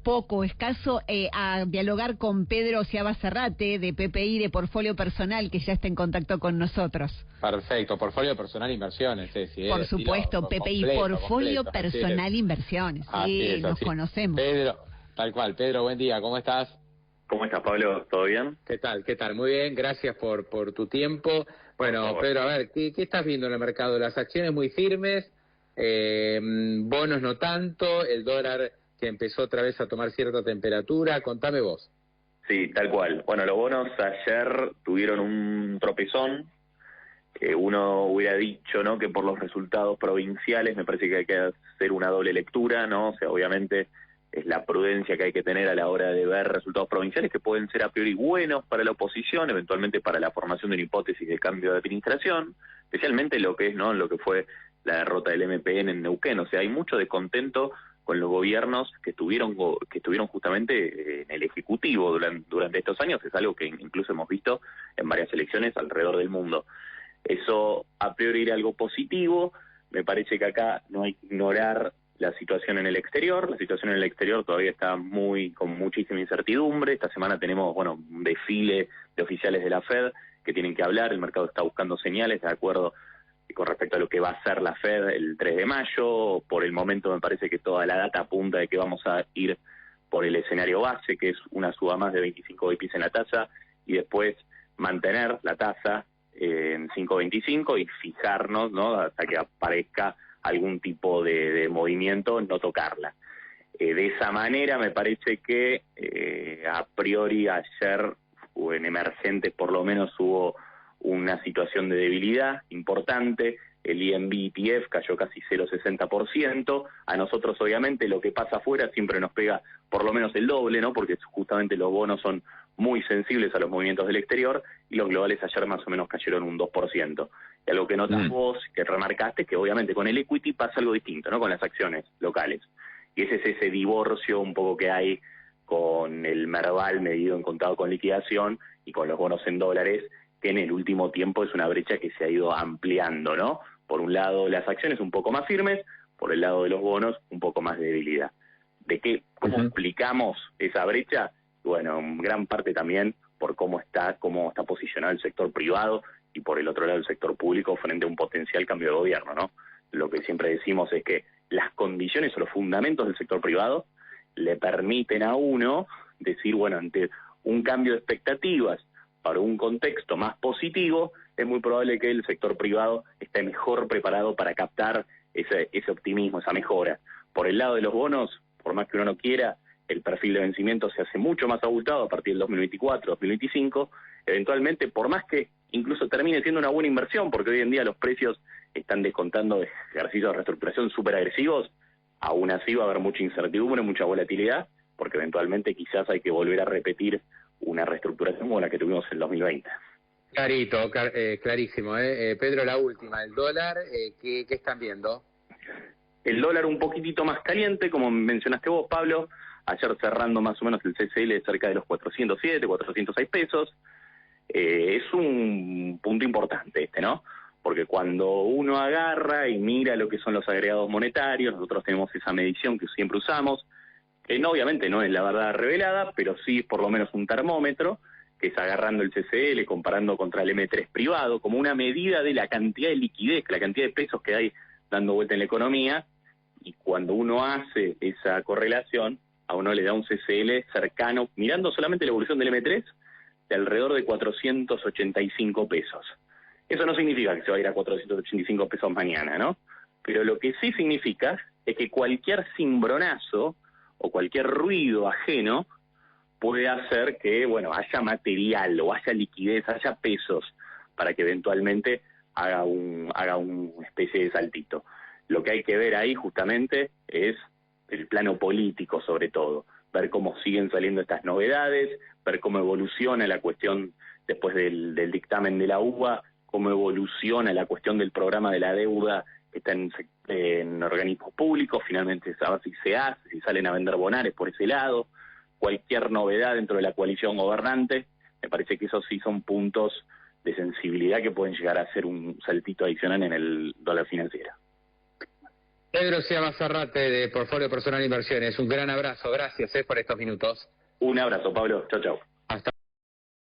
poco, escaso, a dialogar con Pedro Seabra Serrate, de PPI, de Portfolio Personal, que ya está en contacto con nosotros. Perfecto, Portfolio Personal Inversiones, sí, por supuesto, PPI, Portfolio Personal Inversiones, sí, nos conocemos. Pedro, tal cual. Pedro, buen día, ¿cómo estás? ¿Cómo estás, Pablo? ¿Todo bien? ¿Qué tal? Muy bien, gracias por tu tiempo. Bueno, Pedro, a ver, ¿qué estás viendo en el mercado? Las acciones muy firmes, bonos no tanto, el dólar que empezó otra vez a tomar cierta temperatura. Contame vos. Sí, tal cual. Bueno, los bonos ayer tuvieron un tropezón. Uno hubiera dicho, ¿no?, que por los resultados provinciales me parece que hay que hacer una doble lectura, ¿no? O sea, obviamente es la prudencia que hay que tener a la hora de ver resultados provinciales que pueden ser a priori buenos para la oposición, eventualmente para la formación de una hipótesis de cambio de administración, especialmente lo que es, ¿no?, lo que fue la derrota del MPN en Neuquén. O sea, hay mucho descontento con los gobiernos que estuvieron justamente en el Ejecutivo durante estos años. Es algo que incluso hemos visto en varias elecciones alrededor del mundo. Eso a priori era algo positivo. Me parece que acá no hay que ignorar la situación en el exterior. La situación en el exterior todavía está con muchísima incertidumbre. Esta semana tenemos, un desfile de oficiales de la Fed que tienen que hablar. El mercado está buscando señales de acuerdo con respecto a lo que va a hacer la Fed el 3 de mayo. Por el momento me parece que toda la data apunta de que vamos a ir por el escenario base, que es una suba más de 25 bps en la tasa, y después mantener la tasa en 5.25 y fijarnos, ¿no?, hasta que aparezca algún tipo de movimiento, no tocarla. De esa manera me parece que a priori ayer en emergentes por lo menos hubo una situación de debilidad importante. El INB ETF cayó casi 0,60%. A nosotros obviamente lo que pasa afuera siempre nos pega por lo menos el doble, ¿no?, porque justamente los bonos son muy sensibles a los movimientos del exterior, y los globales ayer más o menos cayeron un 2%. Y algo que notas vos, que remarcaste, que obviamente con el equity pasa algo distinto, ¿no?, con las acciones locales. Y ese es ese divorcio un poco que hay con el Merval medido en contado con liquidación y con los bonos en dólares, que en el último tiempo es una brecha que se ha ido ampliando, ¿no? Por un lado las acciones un poco más firmes, por el lado de los bonos un poco más de debilidad. ¿Cómo explicamos esa brecha? Bueno, en gran parte también por cómo está posicionado el sector privado y por el otro lado el sector público frente a un potencial cambio de gobierno, ¿no? Lo que siempre decimos es que las condiciones o los fundamentos del sector privado le permiten a uno decir, ante un cambio de expectativas para un contexto más positivo, es muy probable que el sector privado esté mejor preparado para captar ese optimismo, esa mejora. Por el lado de los bonos, por más que uno no quiera, el perfil de vencimiento se hace mucho más abultado a partir del 2024, 2025, eventualmente, por más que incluso termine siendo una buena inversión, porque hoy en día los precios están descontando ejercicios de reestructuración súper agresivos, aún así va a haber mucha incertidumbre, mucha volatilidad, porque eventualmente quizás hay que volver a repetir una reestructuración como la que tuvimos en el 2020. Clarito, clarísimo. Pedro, la última, el dólar, ¿qué están viendo? El dólar un poquitito más caliente, como mencionaste vos, Pablo, ayer cerrando más o menos el CCL cerca de los 407, 406 pesos. Es un punto importante ¿no? Porque cuando uno agarra y mira lo que son los agregados monetarios, nosotros tenemos esa medición que siempre usamos, que obviamente no es la verdad revelada, pero sí por lo menos un termómetro, que es agarrando el CCL, comparando contra el M3 privado, como una medida de la cantidad de liquidez, la cantidad de pesos que hay dando vuelta en la economía, y cuando uno hace esa correlación, a uno le da un CCL cercano, mirando solamente la evolución del M3, de alrededor de 485 pesos. Eso no significa que se va a ir a 485 pesos mañana, ¿no? Pero lo que sí significa es que cualquier cimbronazo o cualquier ruido ajeno puede hacer que, haya material o haya liquidez, haya pesos para que eventualmente haga una especie de saltito. Lo que hay que ver ahí justamente es el plano político sobre todo, ver cómo siguen saliendo estas novedades, ver cómo evoluciona la cuestión después del dictamen de la UBA, cómo evoluciona la cuestión del programa de la deuda que está en organismos públicos, finalmente saber si se hace, si salen a vender bonares por ese lado, cualquier novedad dentro de la coalición gobernante. Me parece que esos sí son puntos de sensibilidad que pueden llegar a ser un saltito adicional en el dólar financiero. Pedro Ciaba Zarrate, de Portfolio Personal Inversiones, un gran abrazo, gracias por estos minutos. Un abrazo, Pablo. Chau, chau. Hasta